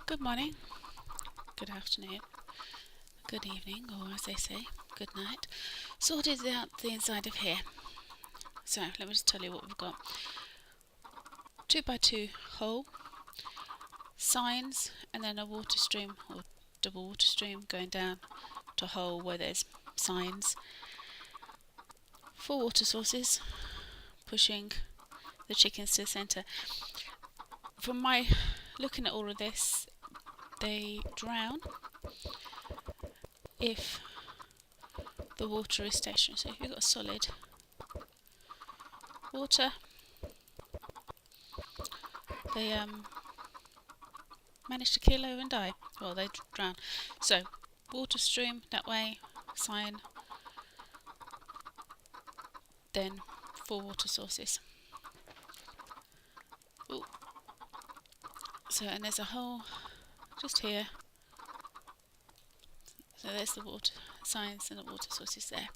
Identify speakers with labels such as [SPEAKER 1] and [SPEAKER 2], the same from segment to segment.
[SPEAKER 1] Good morning, good afternoon, good evening, or as they say, good night. Sorted out the inside of here. So let me just tell you what we've got. 2x2 hole, signs, and then a water stream or double water stream going down to a hole where there's signs. 4 water sources pushing the chickens to the centre. From my looking at all of this, they drown if the water is stationary. So if you've got solid water, they manage to keel over and die. Well, they drown. So water stream that way, sign, then 4 water sources. Ooh. So, and there's a hole just here. So there's the water signs and the water sources there.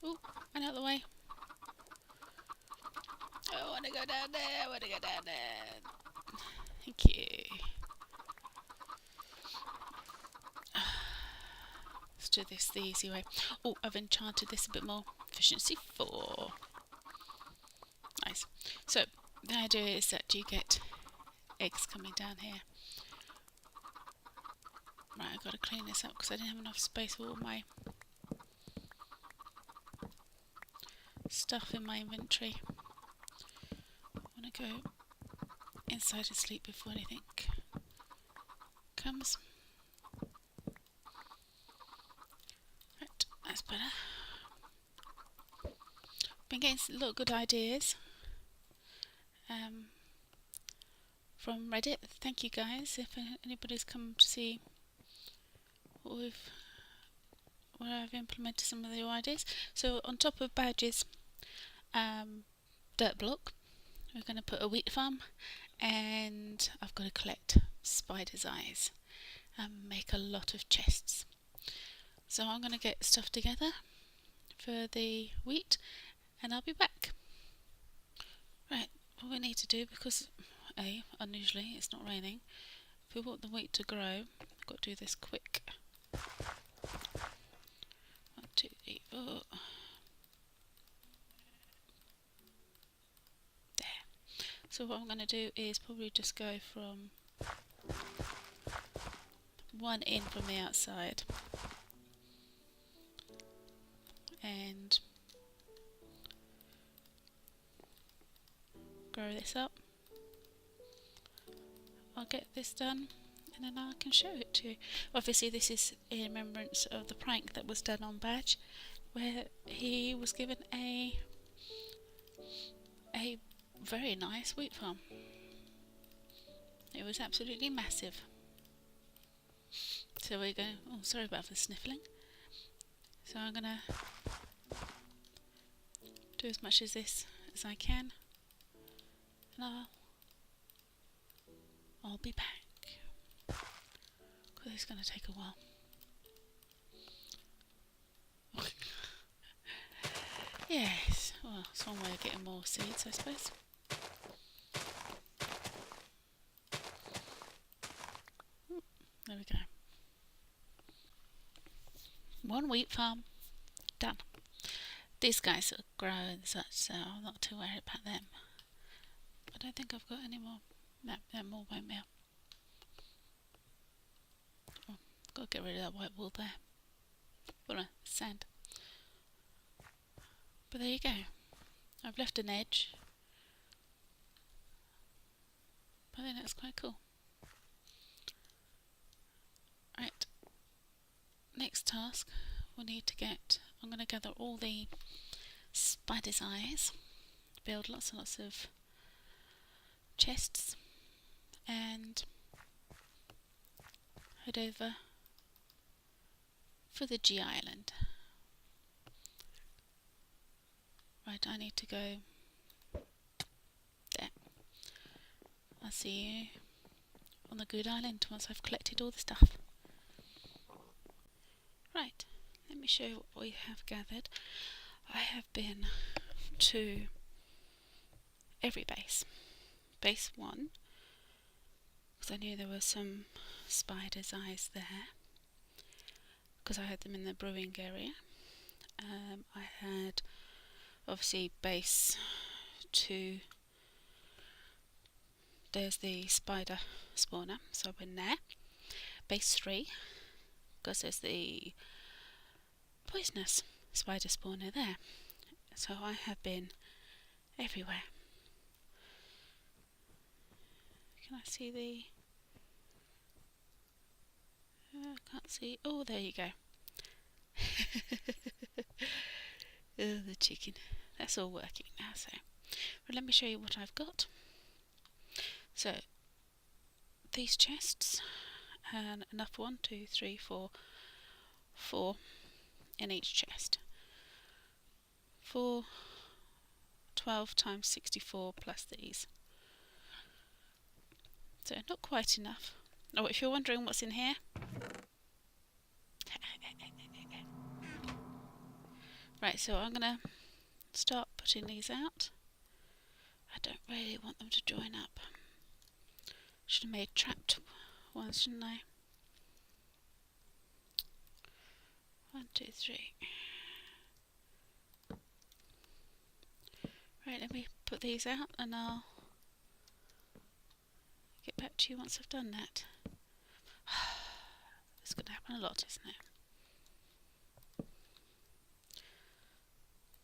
[SPEAKER 1] Ooh, and out of the way. I want to go down there, I want to go down there. Thank you. Let's do this the easy way. Oh, I've enchanted this a bit more. Efficiency 4. Nice. So, the idea is that you get eggs coming down here. Right, I've got to clean this up because I didn't have enough space for all my stuff in my inventory. I want to go inside and sleep before anything comes. Right, that's better. Been getting a lot of good ideas from Reddit. Thank you guys. If anybody's come to see where I've implemented some of the ideas. So on top of badges, dirt block, we're going to put a wheat farm, and I've got to collect spider's eyes and make a lot of chests. So I'm going to get stuff together for the wheat and I'll be back. Right, what we need to do, because unusually it's not raining, if we want the wheat to grow, I've got to do this quick. 1, 2, 3, 4. There. So what I'm going to do is probably just go from 1 in from the outside and grow this up. I'll get this done and then I can show it to you. Obviously this is in remembrance of the prank that was done on Badge, where he was given a very nice wheat farm. It was absolutely massive. So we're going, oh sorry about the sniffling. So I'm going to do as much of this as I can and I'll be back, because it's going to take a while. Yes, well, it's one way of getting more seeds, I suppose. There we go. 1 wheat farm done. These guys are growing and such, so I'm not too worried about them. I don't think I've got any more. No, they're more bone meal. Oh, got to get rid of that white wool there. Full of sand. But there you go. I've left an edge. But I think that's quite cool. Right. Next task, we'll need to get, I'm going to gather all the spider's eyes, build lots and lots of chests, and head over for the G Island. Right, I need to go there. I'll see you on the good island once I've collected all the stuff. Right, let me show you what we have gathered. I have been to every base. Base 1, because I knew there were some spider's eyes there, because I had them in the brewing area. I had obviously base 2, there's the spider spawner, so I went there. Base 3, because there's the poisonous spider spawner there. So I have been everywhere. Can I see the... I can't see. Oh, there you go. Oh, the chicken. That's all working now. So, well, let me show you what I've got. So, these chests, and enough 1, 2, 3, 4 in each chest. 12 times 64 plus these. So, not quite enough. Oh, if you're wondering what's in here, right, so I'm going to start putting these out. I don't really want them to join up. Should have made trapped ones, shouldn't I? 1, 2, 3. Right, let me put these out and I'll get back to you once I've done that. It's going to happen a lot, isn't it?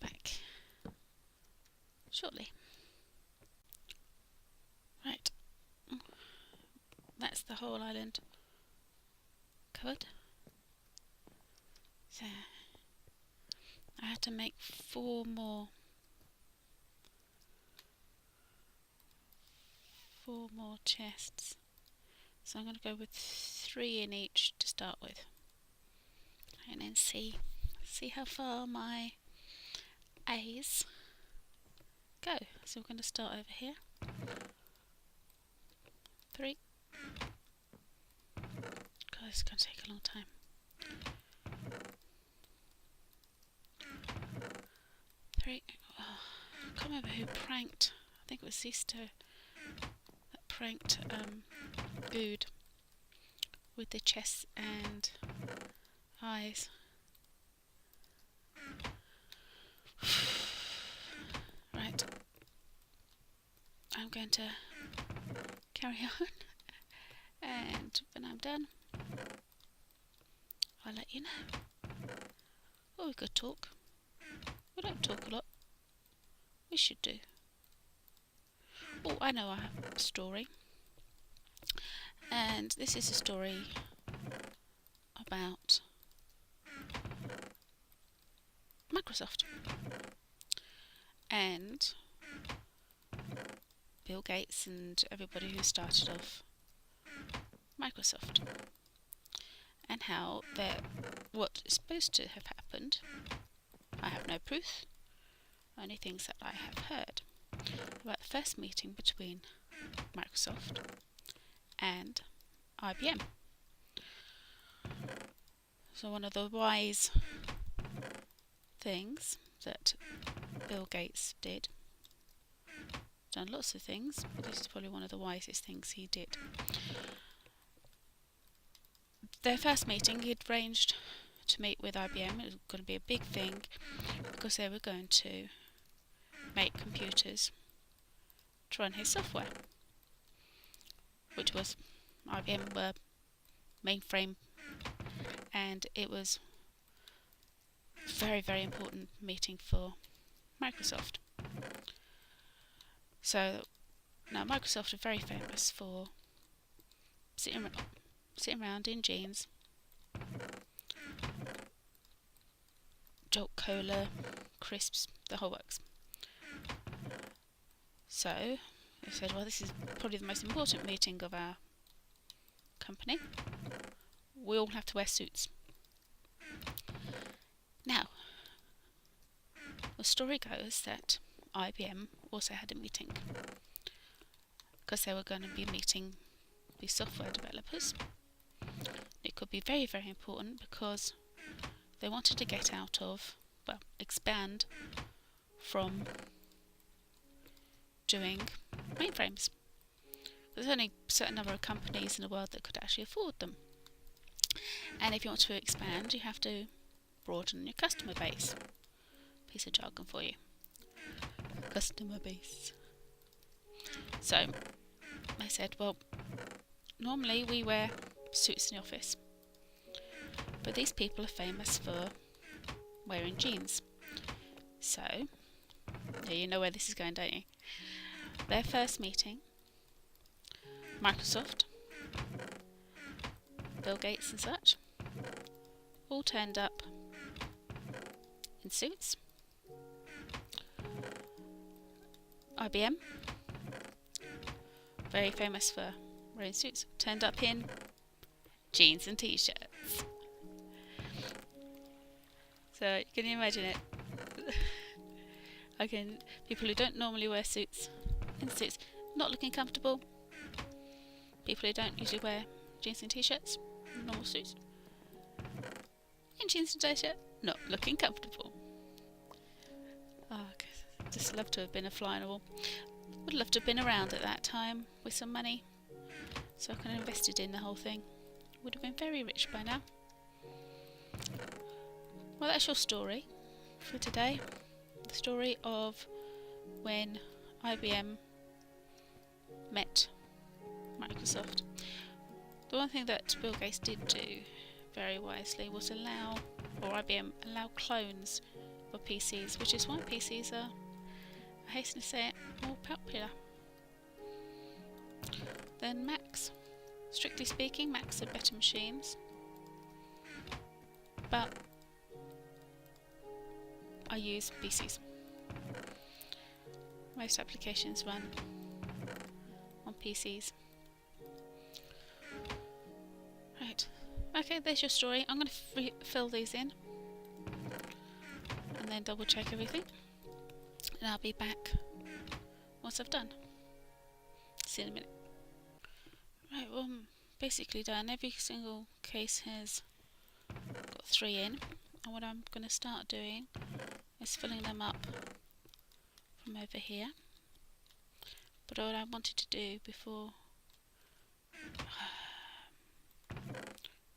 [SPEAKER 1] Back shortly. Right, that's the whole island covered. So I had to make 4 more chests. So I'm going to go with 3 in each to start with, and then see how far my A's go. So we're going to start over here. 3. God, it's going to take a long time. 3. Oh, I can't remember who pranked. I think it was Sisto that pranked Good with the chests and eyes. Right, I'm going to carry on, and when I'm done I'll let you know. Oh, we could talk. We don't talk a lot. We should do. Oh, I know I have a story. And this is a story about Microsoft and Bill Gates and everybody who started off Microsoft, and how what is supposed to have happened. I have no proof, only things that I have heard about the first meeting between Microsoft and IBM. So one of the wise things that Bill Gates did, done lots of things, but this is probably one of the wisest things he did. Their first meeting, he'd arranged to meet with IBM. It was going to be a big thing because they were going to make computers to run his software, which was IBM were mainframe, and it was a very, very important meeting for Microsoft. So now Microsoft are very famous for sitting around in jeans, Jolt Cola, crisps, the whole works. So they said, well, this is probably the most important meeting of our company. We all have to wear suits. Now, the story goes that IBM also had a meeting because they were going to be meeting the software developers. It could be very, very important because they wanted to get out of, well, expand from doing mainframes. There's only a certain number of companies in the world that could actually afford them. And if you want to expand, you have to broaden your customer base. Piece of jargon for you. Customer base. So I said, well, normally we wear suits in the office, but these people are famous for wearing jeans. So, yeah, you know where this is going, don't you? Their first meeting, Microsoft, Bill Gates and such, all turned up in suits. IBM, very famous for wearing suits, turned up in jeans and t-shirts. So can you imagine it? People who don't normally wear suits, in suits, not looking comfortable. People who don't usually wear jeans and t-shirts, normal suits, in jeans and t-shirt, not looking comfortable. Just love to have been a fly on the wall. Would love to have been around at that time with some money, so I could have invested in the whole thing. Would have been very rich by now. Well, that's your story for today. The story of when IBM met Microsoft. The one thing that Bill Gates did do very wisely was IBM allow clones of PCs, which is why PCs are, I hasten to say it, more popular than Macs. Strictly speaking, Macs are better machines, but I use PCs. Most applications run on PCs. Right, okay, there's your story. I'm going to fill these in and then double check everything, and I'll be back once I've done. See you in a minute. Right, well, I'm basically done. Every single case has got 3 in, and what I'm going to start doing is filling them up from over here. But what I wanted to do before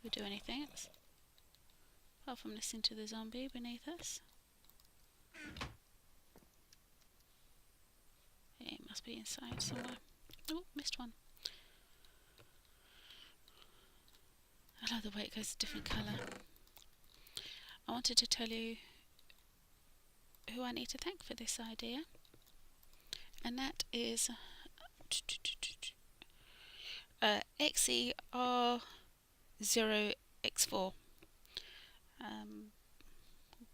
[SPEAKER 1] we do anything else, apart from listening to the zombie beneath us, it must be inside somewhere. Oh, missed one. I love the way it goes a different colour. I wanted to tell you who I need to thank for this idea, and that is XER0X4,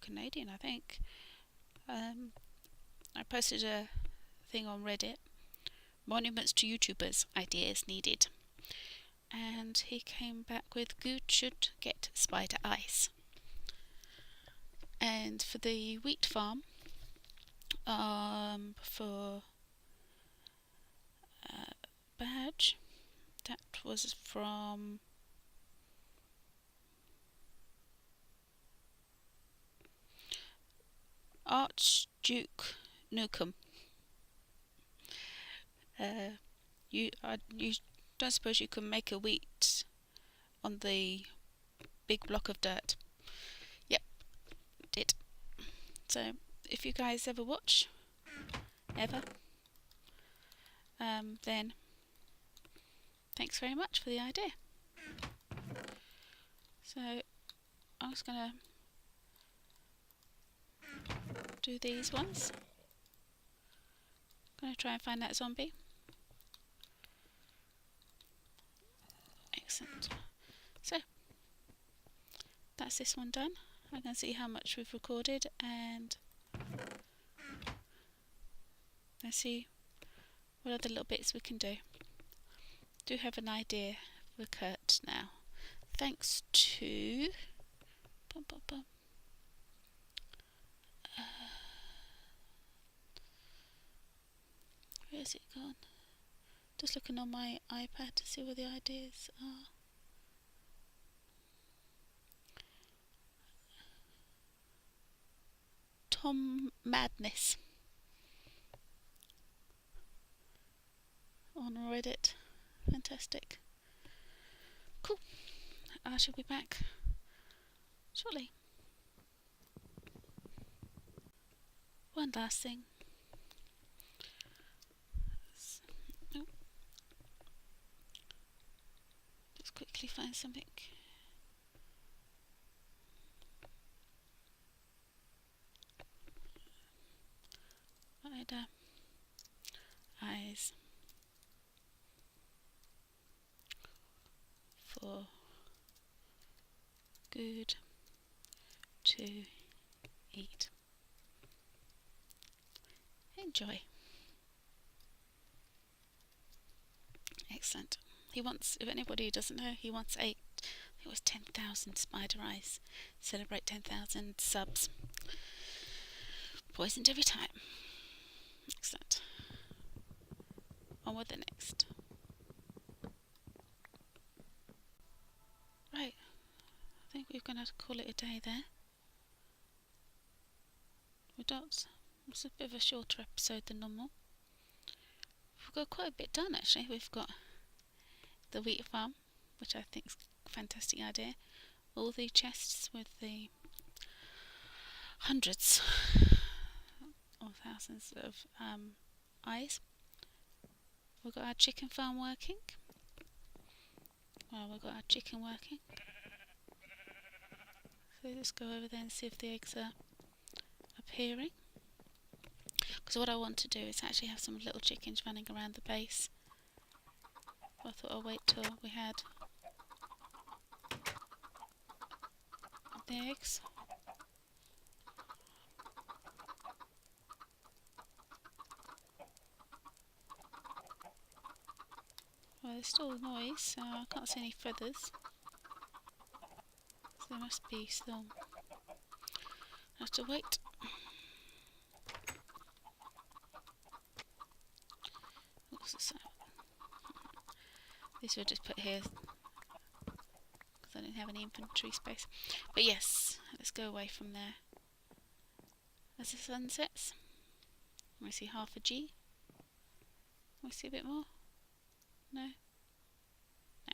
[SPEAKER 1] Canadian, I think. I posted a thing on Reddit, monuments to YouTubers, ideas needed, and he came back with good should get spider eyes. And for the wheat farm, for badge, that was from Archduke Nukem. You don't suppose you can make a wheat on the big block of dirt? Yep, did. So if you guys ever watch, then thanks very much for the idea. So I'm just gonna do these ones. I'm gonna try and find that zombie. Excellent. So that's this one done. I can see how much we've recorded, and let's see what other little bits we can do. Do have an idea for Kurt now, thanks to where's it gone? Just looking on my iPad to see where the ideas are. Tom Madness. on Reddit. Fantastic. Cool. I shall be back shortly. One last thing. Oh. Just quickly find something. Eyes for good to eat. Enjoy. Excellent. He wants, if anybody doesn't know, he wants it was 10,000 spider eyes. Celebrate 10,000 subs. Poisoned every time. Excellent. On with the next. Right. I think we're going to call it a day there. It's a bit of a shorter episode than normal. We've got quite a bit done actually. We've got the wheat farm, which I think is a fantastic idea. All the chests with the hundreds or thousands of eyes. We've got our chicken farm working. Well, we've got our chicken working. So let's go over there and see if the eggs are appearing. Because what I want to do is actually have some little chickens running around the base. I thought I'll wait till we had the eggs. Well, there's still noise, so I can't see any feathers. So there must be still. I have to wait. What's this? These were just put here because I didn't have any inventory space. But yes, let's go away from there. As the sun sets, we see half a G. We see a bit more. No. No.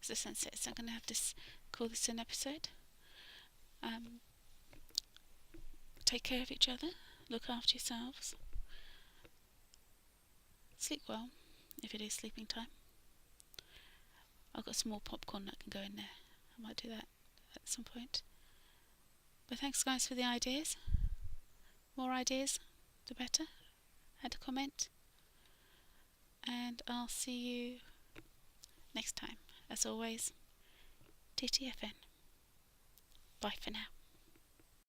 [SPEAKER 1] As the sun sets, I'm going to have to call this an episode. Take care of each other. Look after yourselves. Sleep well, if it is sleeping time. I've got some more popcorn that can go in there. I might do that at some point. But thanks guys for the ideas. More ideas, the better. Add a comment. And I'll see you next time. As always, TTFN. Bye for now.